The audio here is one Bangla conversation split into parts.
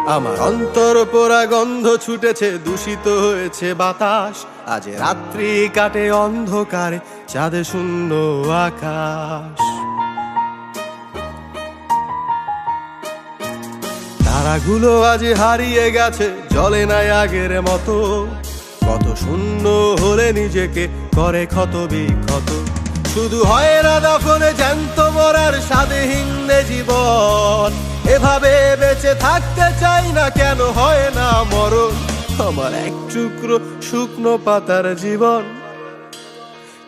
আমার অন্তর পোড়া গন্ধ ছুটেছে, দূষিত হয়েছে বাতাস। আজ রাত্রি কাটে অন্ধকারে, চাঁদে শূন্য আকাশ। তারাগুলো আজ হারিয়ে গেছে, জ্বলে নাই আগের মতো। কত শূন্য হলে নিজেকে করে ক্ষত বিক্ষত। শুধু হয় না দাফনে জ্যান্ত মরার স্বাদহীন জীবন। এভাবে বেঁচে থাকতে চাই না, কেন হয় না মরণ? আমার এক টুকরো শুকনো পাতার জীবন।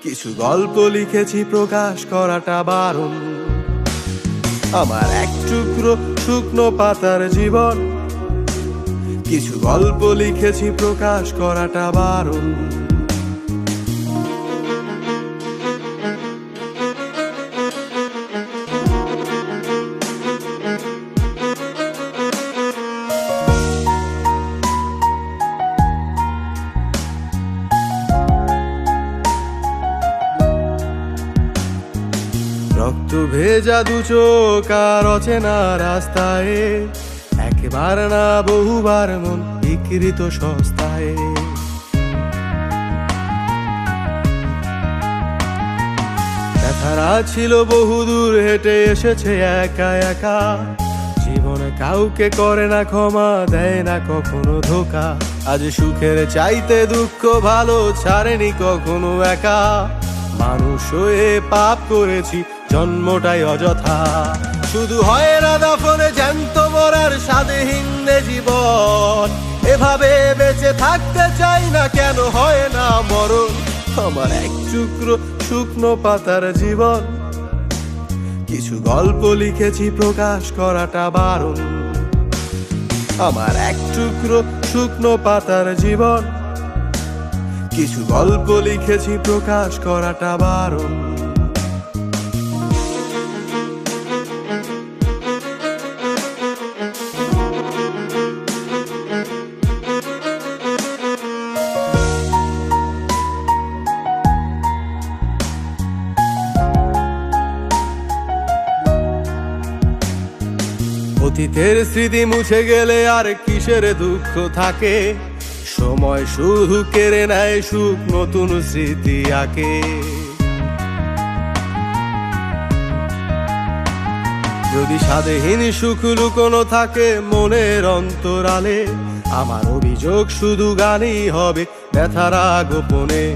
কিছু গল্প লিখেছি, প্রকাশ করাটা বারণ। আমার এক টুকরো শুকনো পাতার জীবন। কিছু গল্প লিখেছি, প্রকাশ করাটা বারণ। রক্ত ভেজা দু চোখ আর অচেনা রাস্তায়, একবার না বহুবার মন বিকৃত সস্তায়। ব্যথারা ছিল বহুদূর, হেঁটে এসেছে একা একা। জীবনে কাউকে করে না ক্ষমা, দেয় না কখনো ধোকা। আজ সুখের চাইতে দুঃখ ভালো, ছাড়েনি কখনো একা। মানুষ হয়ে পাপ করেছি, জন্মটাই অযথা। শুধু হয় না দাফনে জ্যান্ত মরার স্বাদহীন জীবন। এভাবে বেঁচে থাকতে চাই না, কেন হয় না মরণ? আমার এক টুকরো শুকনো পাতার জীবন। কিছু গল্প লিখেছি, প্রকাশ করাটা বারণ। আমার এক টুকরো শুকনো পাতার জীবন। কিছু গল্প লিখেছি, প্রকাশ করাটা বারণ। অতীতের স্মৃতি মুছে গেলে আর কিসের দুঃখ থাকে? সময় শুধু কেড়ে নেয় সুখ, নতুন স্মৃতি আঁকে। যদি স্বাদহীন সুখ লুকোনো থাকে মনের অন্তরালে, আমার অভিযোগ শুধু গানই হবে ব্যথারা গোপনে।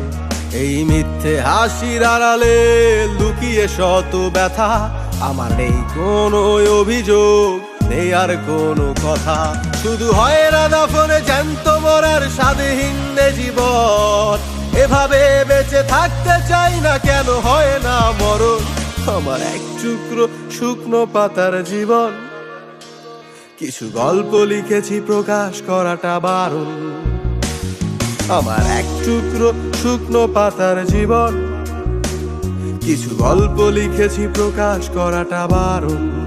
এই মিথ্যে হাসির আড়ালে লুকিয়ে শত ব্যথা। আমার নেই কোনো অভিযোগ, নেই আর কোনো কথা। শুধু হয় না দাফনে জ্যান্ত মরার স্বাদহীন জীবন। এভাবে বেঁচে থাকতে চাই না, কেন হয় না মরণ? আমার এক টুকরো শুকনো পাতার জীবন। কিছু গল্প লিখেছি, প্রকাশ করাটা বারণ। আমার এক টুকরো শুকনো পাতার জীবন। কিছু গল্প লিখেছি, প্রকাশ করাটা বারণ।